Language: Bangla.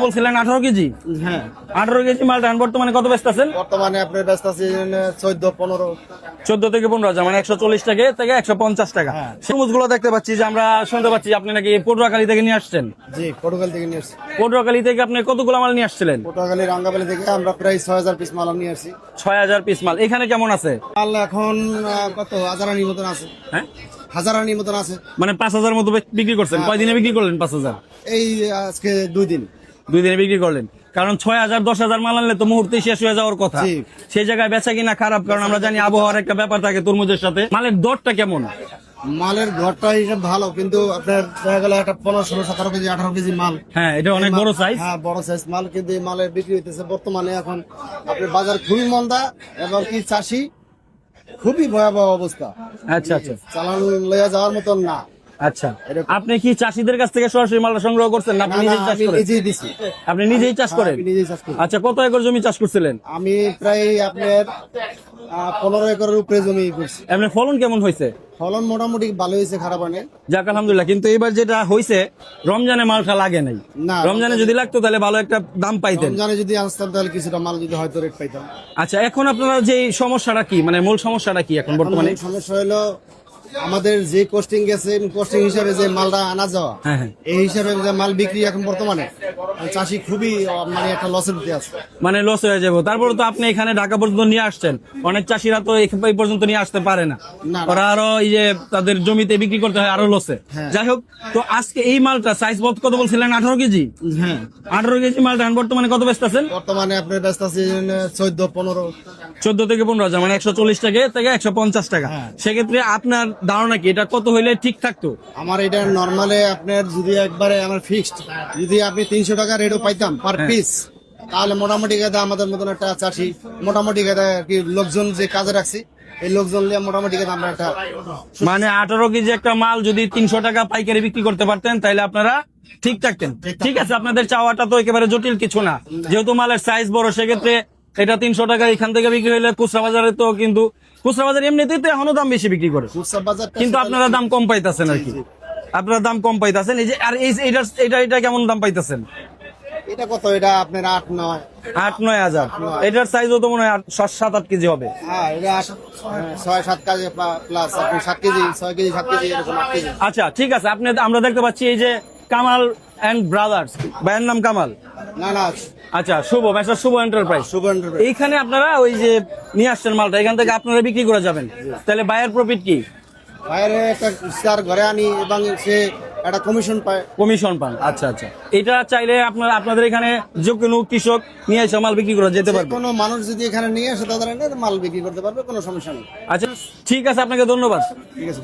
বলছিলেন 18 কেজি। হ্যাঁ 18 কেজি মালটা বর্তমানে কত ব্যস্ত আছেন? বর্তমানে আপনার ব্যস্ত আছে 14-15। 14 থেকে 15,000 মানে 140 টাকা থেকে 150 টাকা। হ্যাঁ। সবুজ গুলো দেখতে পাচ্ছি যে আমরা শুনতে পাচ্ছি আপনি নাকি পটুয়াখালী থেকে নিয়ে আসছেন। জি পটুয়াখালী থেকে নিয়ে আসছি। পটুয়াখালী থেকে আপনি কতগুলো মাল নিয়ে আসছিলেন? পটুয়াখালী রাঙ্গাবালি থেকে আমরা প্রায় 6000 পিস মাল নিয়ে আসছি। 6000 পিস মাল এখানে কেমন আছে? মাল এখন কত হাজারানির মতন আছে। হ্যাঁ হাজারানির মতন আছে। মানে 5000 মতো বিক্রি করছেন। কয়দিনে বিক্রি করলেন 5000? এই আজকে 2 দিন। 2 দিনে বিক্রি করলেন। কারণ 6000 10,000 মাল আনলে তো মুহূর্তে শেষ হয়ে যাওয়ার কথা। জি। সেই জায়গায় বেচা কিনা খারাপ, কারণ আমরা জানি আবহাওয়ার একটা ব্যাপার থাকে তরমুজের সাথে। মালের দরটা কেমন? মালের ঘরটা হিসাব ভালো, কিন্তু আপনার দেখা গেল একটা 15-16-17 কেজি 18 কেজি মাল। হ্যাঁ এটা অনেক বড় সাইজ। হ্যাঁ বড় সাইজ মাল, কিন্তু এই মালের বিক্রি হইতেছে বর্তমানে এখন আপনার বাজার খুবই মন্দা এবং কি চাষি খুবই ভয়াবহ অবস্থা। আচ্ছা আচ্ছা চালান লইয়া যাওয়ার মতন না। আচ্ছা, আপনি কি চাষীদের কাছ থেকে সরাসরি মালটা সংগ্রহ করছেন না আপনি না, নিজেই চাষ আমি করেন? নিজেই দিছি। আপনি নিজেই চাষ করেন? আমি নিজেই চাষ করি। আচ্ছা, কত একর জমি চাষ করছিলেন? আমি প্রায় আপনার 15 একরের উপরে জমি করছি। আপনার ফলন কেমন হয়েছে? ফলন মোটামুটি ভালো হয়েছে, খারাপ হয় নাই। যাক আলহামদুলিল্লাহ। কিন্তু এবার যেটা হয়েছে, রমজানে মালটা লাগে নাই। না, রমজানে যদি লাগতো তাহলে ভালো একটা দাম পাইতেন। রমজানে যদি আসতাম তাহলে কিছুটা মাল যদি হয়তো রেট পাইতাম। আচ্ছা, এখন আপনারা যে সমস্যাটা কি, মানে মূল সমস্যাটা কি এখন বর্তমানে? এখন সমস্যা হলো আমাদের যে কোস্টিং গেছে, কোস্টিং হিসাবে যে মালটা আনা যাওয়া, হ্যাঁ হ্যাঁ, এই হিসাবে যে মাল বিক্রি এখন বর্তমানে চাষি খুবই মানে একটা লসের দিতে আছে। মানে লস হয়ে যাবো। তারপরে তো আপনি এখানে ঢাকা পর্যন্ত নিয়ে আসছেন, অনেক চাষিরা তো এই পর্যন্ত নিয়ে আসতে পারে না। না। ওরা আরো এই যে তাদের জমিতে বিক্রি করতে হয় আরো লসে। হ্যাঁ। যাই হোক, তো আজকে এই মালটা সাইজ কত বলছিলেন? 18 কেজি। হ্যাঁ 18 কেজি মালটা বর্তমানে কত ব্যস্ত আছেন? বর্তমানে আপনার ব্যস্ত আছে 14-15। 14 থেকে 15,000 মানে 140 টাকা থেকে 150 টাকা। হ্যাঁ। সেক্ষেত্রে আপনার ধারণা কি এটা কত হইলে ঠিক থাকতো? আমার এটা নরমালে আপনার যদি একবারে আমার ফিক্সড যদি আপনি 300 টাকা রেটও পাইতাম পার হ্যাঁ। পিস, তাহলে মোটামুটি গাদা আমাদের মতন একটা চাষি মোটামুটি গাদা কি লোকজন যে কাজে রাখছি, এই লোকজন নিয়ে মোটামুটি গাদা আমরা একটা মানে 18 কেজি একটা মাল যদি 300 টাকা পাইকারি বিক্রি করতে পারতেন তাহলে আপনারা ঠিক থাকতেন। ঠিক আছে, আপনাদের চাওয়াটা তো একেবারে জটিল কিছু না, যেহেতু মালের সাইজ বড়। সেক্ষেত্রে এটা 300 টাকা এখান থেকে বিক্রি হইলে খুচরা বাজারে তো, কিন্তু খুচরা বাজারে এমনিতেই তো এখনো দাম বেশি বিক্রি করে, খুচরা বাজারটা কিন্তু আপনারা দাম কম পাইতেছেন আর কি। আপনারা দাম কম পাইতেছেন। এই যে আর এটা কেমন দাম পাইতেছেন? এটা কত? এটা আপনার 8-9। 8-9 হাজার। এটার সাইজও তো মনে হয় 7-8 কেজি হবে। হ্যাঁ এটা 6-7 কেজি প্লাস, আপনি 7 কেজি 6 কেজি 7 কেজি এরকম 8 কেজি। আচ্ছা ঠিক আছে, আমরা দেখতে পাচ্ছি এই যে কামাল এন্ড ব্রাদার্স, ভাইয়ের নাম কামাল। না না, আচ্ছা, শুভ মেসার শুভ এন্টারপ্রাইজ। শুভ এন্টারপ্রাইজ। এইখানে আপনারা ওই যে নিয়ে আসছেন মালটা, এখান থেকে আপনারা বিক্রি করে যাবেন, তাহলে বায়ার প্রফিট কি? বাইরে একটা স্টার ঘরে আনি এবং সে একটা কমিশন পায়। কমিশন পান। আচ্ছা আচ্ছা, এটা চাইলে আপনাদের এখানে যে কোনো কৃষক নিয়ে এসে মাল বিক্রি করে যেতে পারবে। কোনো মানুষ যদি এখানে নিয়ে আসে তাদের মাল বিক্রি করতে পারবে, কোনো সমস্যা নেই। আচ্ছা ঠিক আছে, আপনাকে ধন্যবাদ। ঠিক আছে।